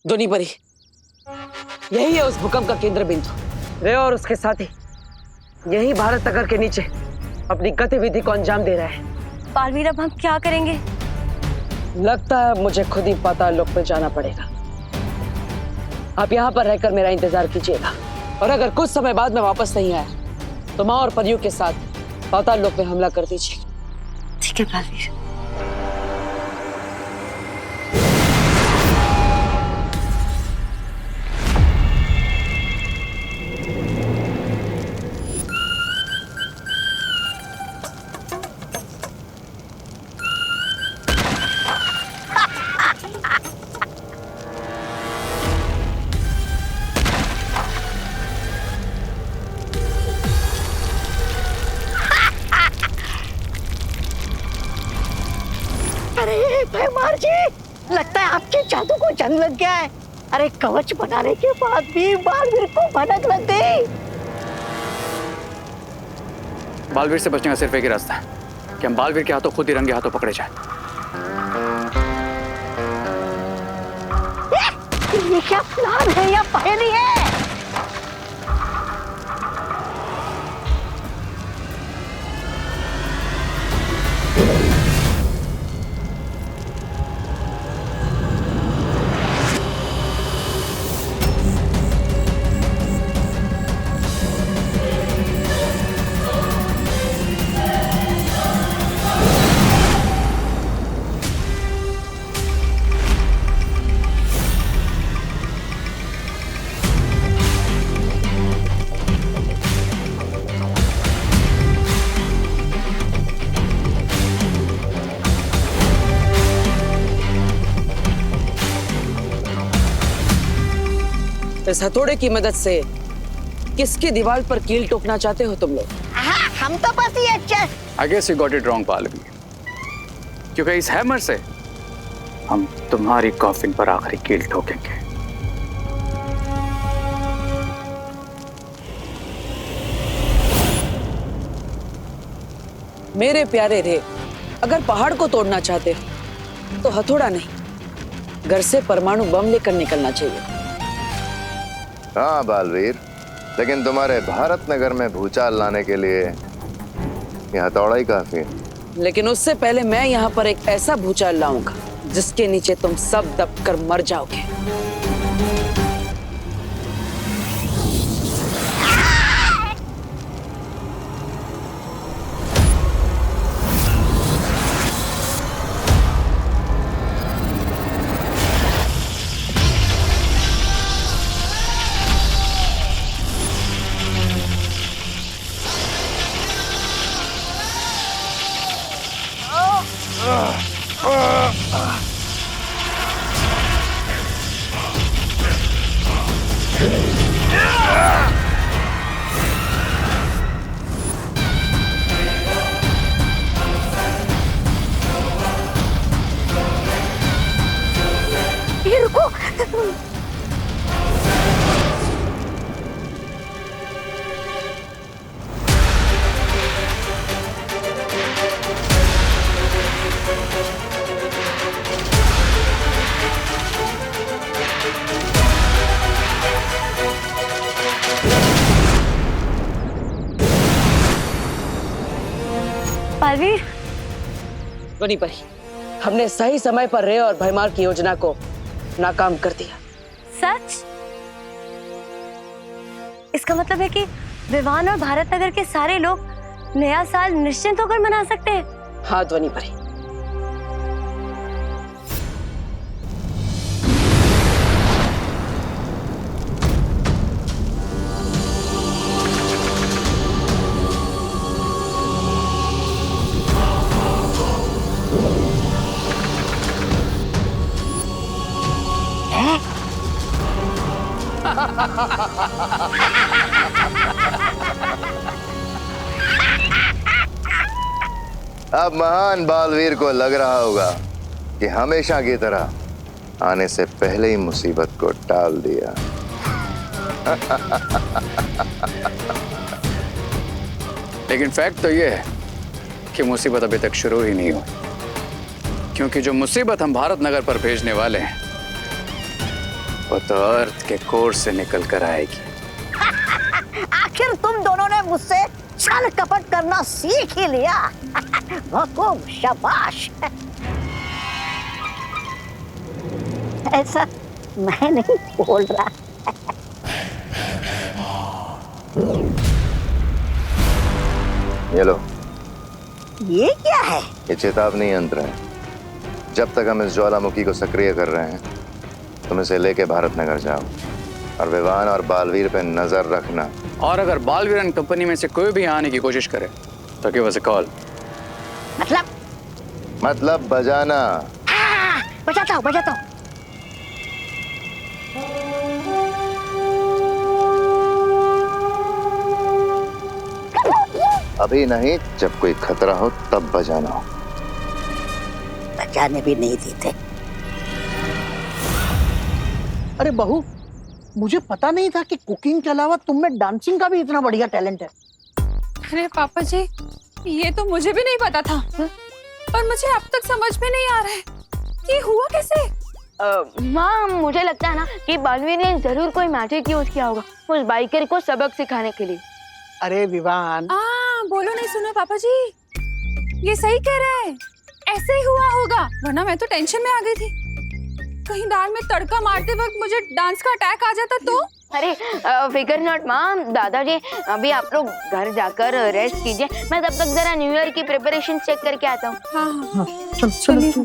धोनी परी, यही है उस भूकंप का केंद्र बिंदु। रे और उसके साथी यही भारत नगर के नीचे अपनी गतिविधि को अंजाम दे रहा है। बालवीर, अब हम क्या करेंगे? लगता है मुझे खुद ही पाताल लोक में जाना पड़ेगा। आप यहाँ पर रहकर मेरा इंतजार कीजिएगा, और अगर कुछ समय बाद में वापस नहीं आया तो माँ और परियों के साथ पाताल लोक में हमला कर दीजिए। ठीक है बालवीर। अरे भैमार जी, लगता है आपके जादू को जंग लग गया है। अरे कवच बनाने के बाद भी बालवीर को भनक लग गई। बालवीर से बचने का सिर्फ एक ही रास्ता है कि हम बालवीर के हाथों खुद ही रंगे हाथों पकड़े जाएं। ये क्या प्लान है या पहेली है? इस हथौड़े की मदद से किसकी दीवार पर कील ठोकना चाहते हो तुम लोग? हम तो बस ये I guess you got it wrong, Baalveer, क्योंकि इस हैमर से हम तुम्हारी कॉफिन पर आखिरी कील ठोकेंगे। मेरे प्यारे रे, अगर पहाड़ को तोड़ना चाहते हो तो हथौड़ा नहीं, घर से परमाणु बम लेकर निकलना चाहिए। हाँ बालवीर, लेकिन तुम्हारे भारत नगर में भूचाल लाने के लिए यह हथौड़ा ही काफी है। लेकिन उससे पहले मैं यहाँ पर एक ऐसा भूचाल लाऊंगा जिसके नीचे तुम सब दबकर मर जाओगे। ये रुको। बालवीर, धोनी परी, हमने सही समय पर रे और भैमार की योजना को नाकाम कर दिया। सच? इसका मतलब है कि विवान और भारत नगर के सारे लोग नया साल निश्चिंत होकर मना सकते हैं। हाँ ध्वनि परी। अब महान बालवीर को लग रहा होगा कि हमेशा की तरह आने से पहले ही मुसीबत को टाल दिया। लेकिन फैक्ट तो ये है कि मुसीबत अभी तक शुरू ही नहीं हुई, क्योंकि जो मुसीबत हम भारत नगर पर भेजने वाले हैं वो तो अर्थ के कोर से निकल कर आएगी। आखिर तुम दोनों ने मुझसे छल कपट करना सीख ही लिया। बहुत शाबाश। ऐसा मैं नहीं बोल रहा। ये लो, ये क्या है? ये चेतावनी यंत्र है। जब तक हम इस ज्वालामुखी को सक्रिय कर रहे हैं, तुम इसे लेके भारतनगर जाओ और विवान और बालवीर पे नजर रखना। और अगर बालवीर एंड कंपनी में से कोई भी आने की कोशिश करे तो गिव अस अ कॉल। मतलब बजाना। बजाता हूँ, बजाता हूँ। अभी नहीं, जब कोई खतरा हो तब बजाना हो। बजाने भी नहीं देते। अरे बहू, मुझे पता नहीं था कि कुकिंग के अलावा तुम में डांसिंग का भी इतना बढ़िया टैलेंट है। अरे पापा जी, ये तो मुझे भी नहीं पता था। पर मुझे अब तक समझ में नहीं आ रहा है कि हुआ कैसे। माँ, मुझे लगता है ना कि बालवीर ने जरूर कोई मैजिक यूज किया होगा उस बाइकर को सबक सिखाने के लिए। अरे विवान, बोलो नहीं सुना पापा जी, ये सही कह रहे हैं। ऐसे ही हुआ होगा, वरना मैं तो टेंशन में आ गई थी। कहीं दाल में तड़का मारते वक्त मुझे डांस का अटैक आ जाता तो। अरे फिकर नॉट माँ, दादाजी अभी आप लोग घर जाकर रेस्ट कीजिए। मैं तब तक जरा न्यू ईयर की प्रिपरेशन चेक करके आता हूँ। हाँ, चलो।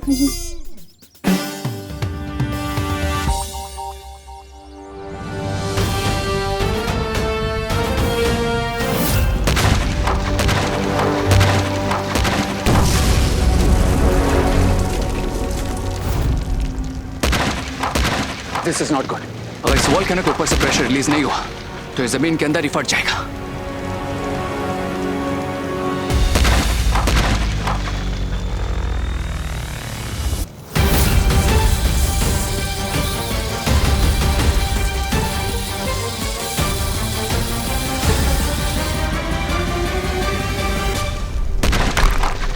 This is not good. अगर इस वॉल्केनो के ऊपर से प्रेशर रिलीज नहीं हुआ तो ये जमीन के अंदर ही फट जाएगा।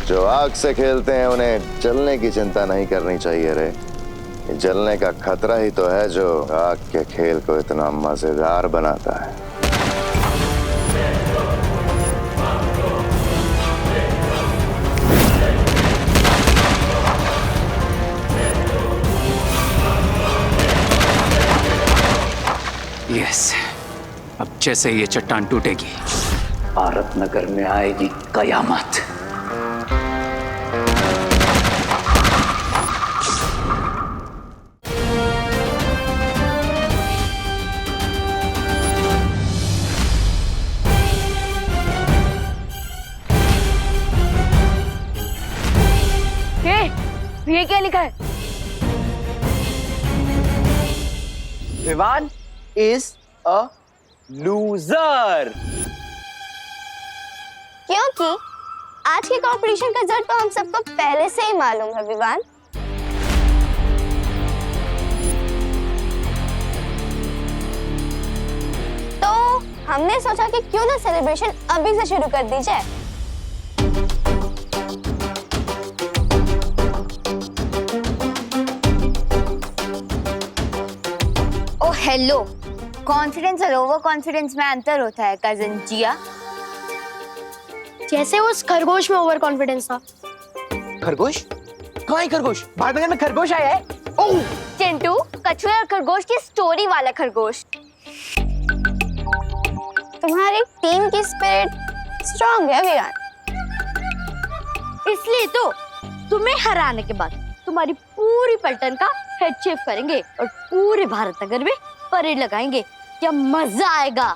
जो आग से खेलते हैं उन्हें जलने की चिंता नहीं करनी चाहिए रे। जलने का खतरा ही तो है जो आग के खेल को इतना मजेदार बनाता है। यस, अब जैसे ये चट्टान टूटेगी, भारतनगर में आएगी कयामत। ये क्या लिखा है? Vivaan is a loser. क्योंकि आज के कंपटीशन का रिजल्ट तो हम सबको पहले से ही मालूम है विवान। तो हमने सोचा कि क्यों ना सेलिब्रेशन अभी से शुरू कर दी जाए। ओ हेलो, कॉन्फिडेंस और ओवर कॉन्फिडेंस में अंतर होता है कजन जिया। जैसे उस खरगोश में ओवर कॉन्फिडेंस था। खरगोश? कहाँ है खरगोश? भारतनगर में खरगोश आया है? ओह! चिंटू, कछुए और खरगोश की स्टोरी वाला खरगोश। तुम्हारी टीम की स्पिरिट स्ट्रांग है विरान। इसलिए तो तुम्हें हराने के बाद तुम्हारी पूरी पलटन का हेड शेफ करेंगे और पूरे भारतनगर में परेड लगाएंगे। क्या मजा आएगा।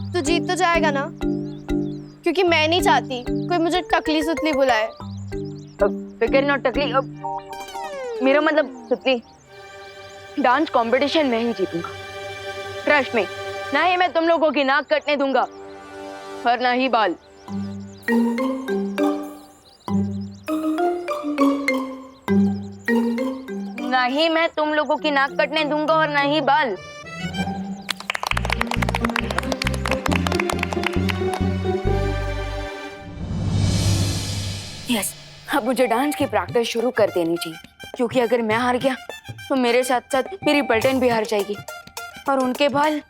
तू जीत तो जाएगा ना, क्योंकि मैं नहीं चाहती कोई मुझे टकली सुतली बुलाए। फिकर नॉट टकली, मेरा मतलब सुतली, डांस कंपटीशन में ही जीतूंगा, ट्रस्ट में। ना ही मैं तुम लोगों की नाक कटने दूंगा और ना ही बाल। ना ही मैं तुम लोगों की नाक कटने दूंगा और ना ही बाल। यस, अब मुझे डांस की प्रैक्टिस शुरू कर देनी चाहिए, क्योंकि अगर मैं हार गया तो मेरे साथ साथ मेरी पलटन भी हार जाएगी और उनके बाल।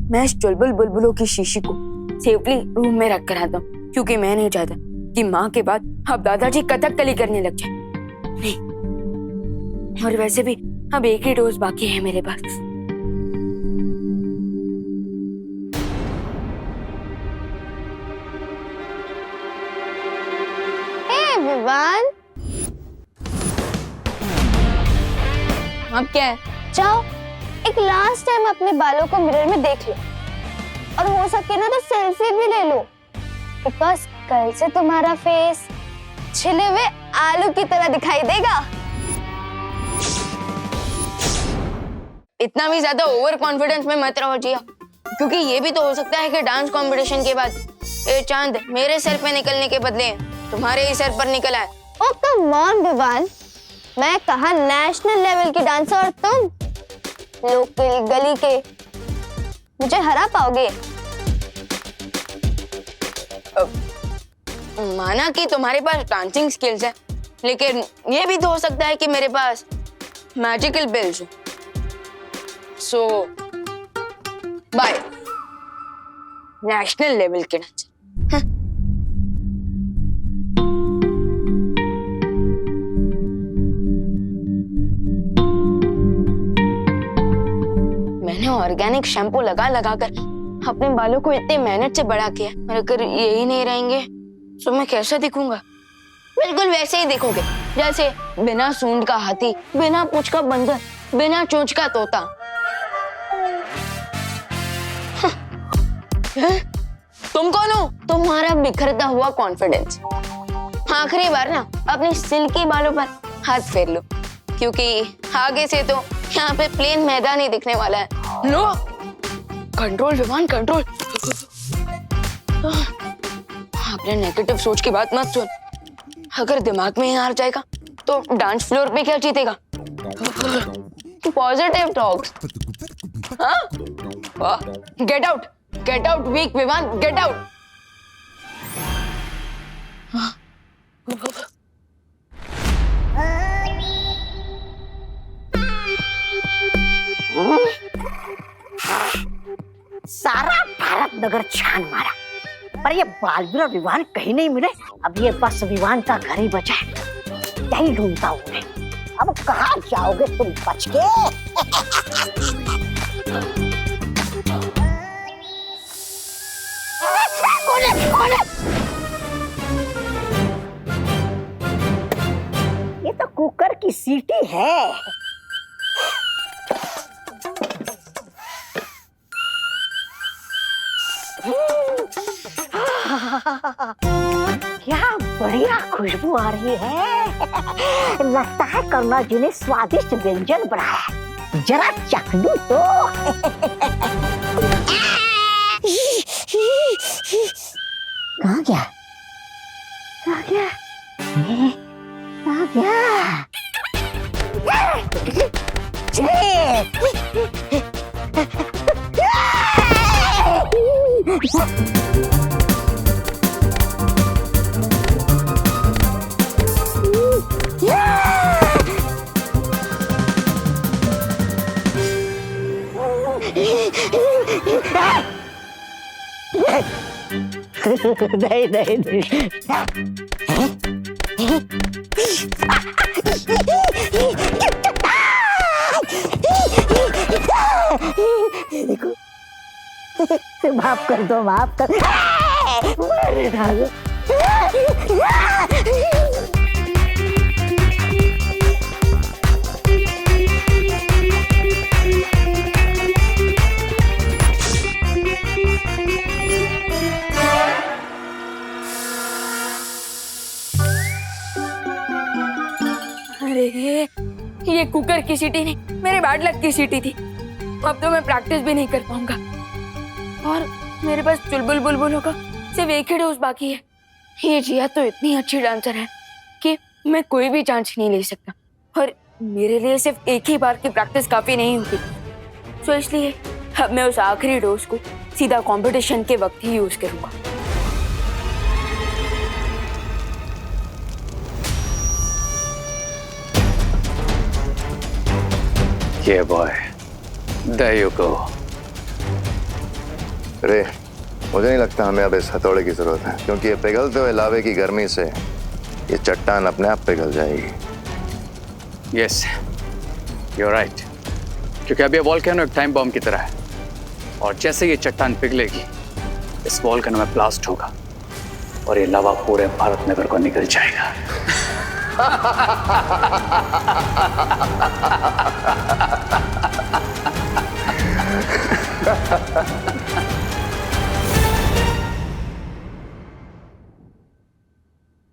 मैं इस चुलबुल बुलबुलों की शीशी को सेफली रूम में रख कर आता हूँ, क्योंकि मैं नहीं चाहता कि माँ के बाद अब दादाजी कथकली करने लग जाए। नहीं, और वैसे भी अब एक ही डोज बाकी है मेरे पास। विवान, अब क्या है? जाओ एक लास्ट टाइम अपने बालों को मिरर में देख लो, और हो सके ना तो सेल्फी भी ले लो, बिकॉज कल से तुम्हारा फेस छिले हुए आलू की तरह दिखाई देगा। इतना भी ज्यादा ओवर कॉन्फिडेंस में मत रहो जिया, क्योंकि ये भी तो हो सकता है कि डांस कंपटीशन के बाद ये चांद मेरे सर पे निकलने के बदले तुम्हारे ही सर पर निकल आए। ओ कम ऑन विवान, मैं कहा नेशनल लेवल की डांसर और तुम लोकल गली के, मुझे हरा पाओगे? माना कि तुम्हारे पास डांसिंग स्किल्स है, लेकिन ये भी तो हो सकता है कि मेरे पास मैजिकल बिल्स हो। सो बाय नेशनल लेवल के डांसर। मैंने ऑर्गेनिक शैम्पू लगा लगा कर अपने बालों को इतने मेहनत से बड़ा किया, और अगर यही नहीं रहेंगे तो मैं कैसा दिखूंगा? बिल्कुल वैसे ही दिखोगे जैसे बिना सूंड का हाथी, बिना पूंछ का बंदर, बिना चोंच का तोता। तुम कौन हो? तुम्हारा बिखरता हुआ कॉन्फिडेंस। आखिरी बार ना अपने सिल्की बालों पर हाथ फेर लो, क्योंकि आगे से तो यहाँ पे प्लेन मैदान ही दिखने वाला है। लो, कंट्रोल विमान, कंट्रोल। अपने नेगेटिव सोच की बात मत सुन, अगर दिमाग में ही हार जाएगा तो डांस फ्लोर पे क्या जीतेगा? Positive talks. हाँ, गेट आउट वीक विमान, गेट आउट। सारा भारत नगर छान मारा, पर ये बालवीर और विवान कहीं नहीं मिले। अब ये बस विवान का घर ही बचा है, यही ढूंढता हूँ मैं। अब कहाँ जाओगे तुम बच के? ये तो कुकर की सीटी है। क्या बढ़िया खुशबू आ रही है। लगता है करुणा जी ने स्वादिष्ट व्यंजन बनाया है, जरा चख लूं तो। कहाँ गया? कहाँ गया? कहाँ गया? नहीं नहीं नहीं। देखो माफ कर दो, माफ कर। मेरे नाज़। अरे ये कुकर की सीटी नहीं, मेरे बैड लक की सीटी थी। अब तो मैं प्रैक्टिस भी नहीं कर पाऊंगा और मेरे पास चुलबुल बुलबुलों का सिर्फ एक ही डोज बाकी है। ये जिया तो इतनी अच्छी डांसर है कि मैं कोई भी चांस नहीं ले सकता और मेरे लिए सिर्फ एक ही बार की प्रैक्टिस काफी नहीं होती। तो इसलिए अब मैं उस आखिरी डोज को सीधा कंपटीशन के वक्त ही यूज करूंगा। Yeah, boy. There you go. रे, मुझे नहीं लगता हमें अब इस हथौड़े की जरूरत है, क्योंकि ये पिघलते हुए लावे की गर्मी से ये चट्टान अपने आप पिघल जाएगी। Yes, you're right. क्योंकि अब ये वॉल्केनो एक टाइम बॉम्ब की तरह है और जैसे ये चट्टान पिघलेगी इस वॉल्केनो में ब्लास्ट होगा और ये लावा पूरे भारत नगर को निकल जाएगा।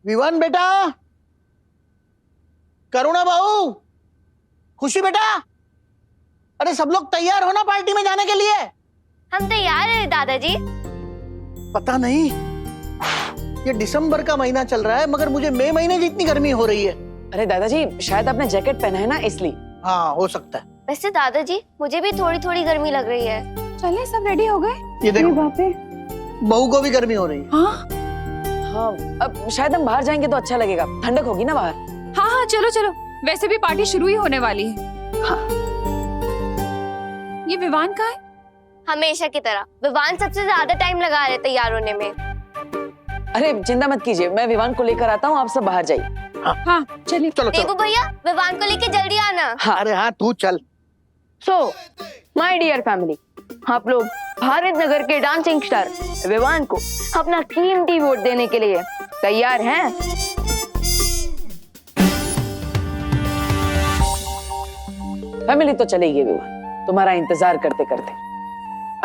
विवान बेटा, करुणा बहू, खुशी बेटा, अरे सब लोग तैयार हो ना पार्टी में जाने के लिए? हम तैयार हैं दादाजी। पता नहीं, ये दिसंबर का महीना चल रहा है मगर मुझे मई महीने जितनी गर्मी हो रही है। अरे दादाजी शायद आपने जैकेट पहना है ना इसलिए। हाँ हो सकता है। वैसे दादाजी मुझे भी थोड़ी थोड़ी गर्मी लग रही है। चले सब रेडी हो गए? ये देखो बाप रे। बहू को भी गर्मी हो रही है। हाँ हाँ, अब शायद हम बाहर जाएंगे तो अच्छा लगेगा, ठंडक होगी ना बाहर। हाँ हाँ चलो चलो, वैसे भी पार्टी शुरू ही होने वाली है। हाँ। ये विवान का है? हमेशा की तरह विवान सबसे ज्यादा टाइम लगा रहे तैयार होने में। अरे चिंता मत कीजिए, मैं विवान को लेकर आता हूँ, आप सब बाहर जाइए। हाँ चलिए। चलो देवू चलो। भैया विवान को लेके जल्दी आना। हाँ। अरे हाँ तू चल। सो माय डियर फैमिली, आप लोग भारत नगर के डांसिंग स्टार विवान को अपना कीमती वोट देने के लिए तैयार हैं? फैमिली तो चलेगी विवान, तुम्हारा इंतजार करते करते।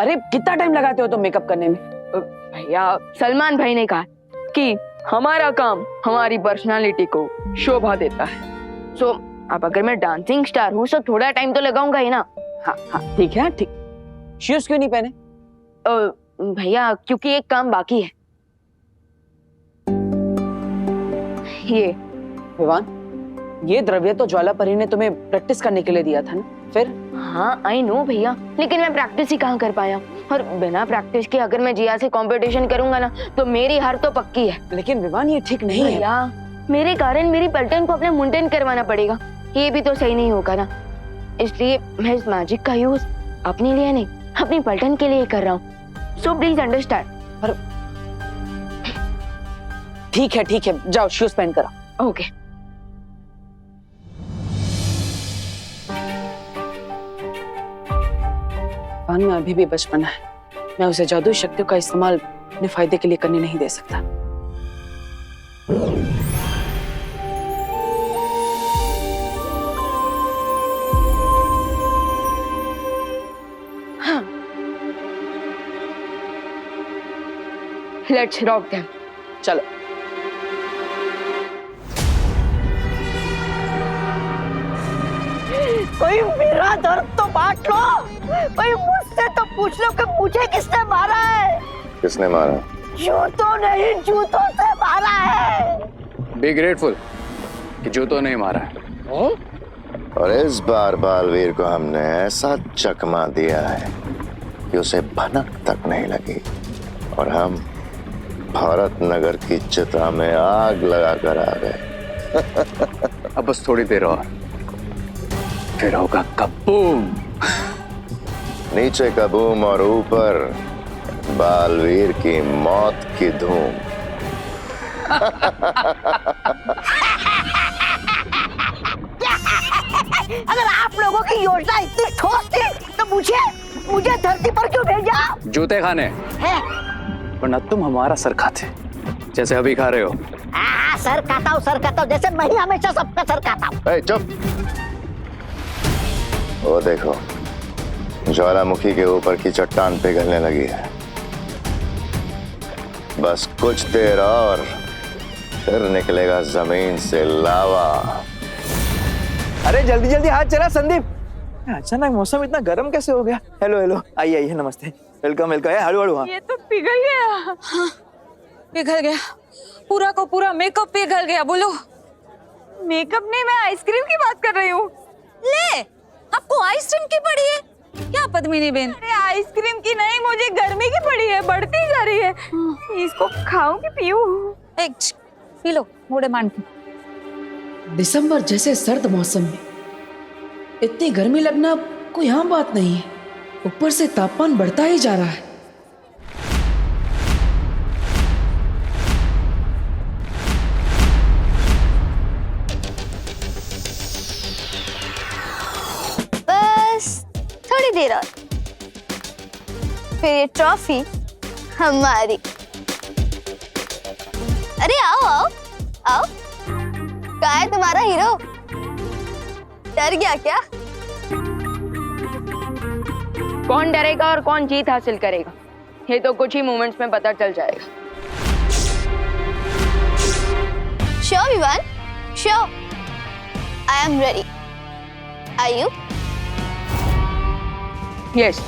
अरे कितना टाइम लगाते हो तुम मेकअप करने में? भैया सलमान भाई ने कहा कि हमारा काम हमारी पर्सनालिटी को शोभा देता है। सो अब अगर मैं डांसिंग स्टार हूँ तो थोड़ा टाइम तो लगाऊंगा ही ना। हाँ हाँ ठीक है, ठीक। शूज क्यों नहीं पहने? भैया क्योंकि एक काम बाकी है। ये विवान, ये द्रव्य तो ज्वालापरी ने तुम्हें प्रैक्टिस करने के लिए दिया था ना, फिर? हाँ आई नो भैया, लेकिन मैं प्रैक्टिस ही कहाँ कर पाया और बिना प्रैक्टिस के अगर मैं जिया से कंपटीशन करूंगा ना तो मेरी हार तो पक्की है। लेकिन विवान ये ठीक नहीं है। भैया मेरे कारण मेरी पलटन को अपने मुंडन करवाना पड़ेगा, ये भी तो सही नहीं होगा ना। इसलिए मैं इस मैजिक का यूज अपने लिए नहीं अपनी पलटन के लिए कर रहा हूँ। So please understand. पर ठीक है, जाओ शूज पहन कर आओ। ओके। विवान में अभी भी बचपना है, मैं उसे जादुई शक्तियों का इस्तेमाल अपने फायदे के लिए करने नहीं दे सकता। हाँ लेट्स रॉक देम। चलो। कोई मेरा दर्द तो बांट लो, कोई मुझसे तो पूछ लो कि मुझे किसने मारा है। किसने मारा? जूतों नहीं, जूतों से मारा है। बी ग्रेटफुल कि जूतों नहीं मारा है। और इस बार बालवीर को हमने ऐसा चकमा दिया है कि उसे भनक तक नहीं लगी और हम भारत नगर की चिता में आग लगाकर आ गए। अब बस थोड़ी देर और फिर होगा कबूम। नीचे कबूम और ऊपर बालवीर की मौत की धूम। अगर आप लोगों की योजना इतनी ठोस थी तो मुझे धरती पर क्यों भेजा? जूते खाने, है? वरना तुम हमारा सर खाते जैसे अभी खा रहे हो। सर खाता हूँ जैसे मैं ही हमेशा सबका सर खाता हूँ। ए, चुप। वो देखो, ज्वालामुखी के ऊपर की चट्टान पिघलने लगी है। बस कुछ देर और फिर निकलेगा जमीन से लावा। अरे जल्दी जल्दी हाथ चला संदीप। अचानक मौसम इतना गर्म कैसे हो गया? हेलो हेलो, आइए आइए, नमस्ते, वेलकम वेलकम। हड़ू हड़ू। हाँ ये तो पिघल गया। हाँ, पिघल गया, पूरा को पूरा मेकअप पिघल गया। बोलो। मेकअप नहीं, मैं आइसक्रीम की बात कर रही हूँ। ले, आपको आइसक्रीम की पड़ी है क्या पद्मिनी बेन? अरे आइसक्रीम की नहीं, मुझे गर्मी की पड़ी है, बढ़ती जा रही है। इसको खाऊं कि पीऊं? पी लो, मोड़े मान के। दिसंबर जैसे सर्द मौसम में इतनी गर्मी लगना कोई आम बात नहीं है। ऊपर से तापमान बढ़ता ही जा रहा है। बस थोड़ी देर और, फिर ये ट्रॉफी हमारी। अरे आओ आओ आओ, कहाँ है तुम्हारा हीरो? डर गया क्या? कौन डरेगा और कौन जीत हासिल करेगा, ये तो कुछ ही मोमेंट्स में पता चल जाएगा। Sure Vivaan, sure. I am ready. Are you? Yes,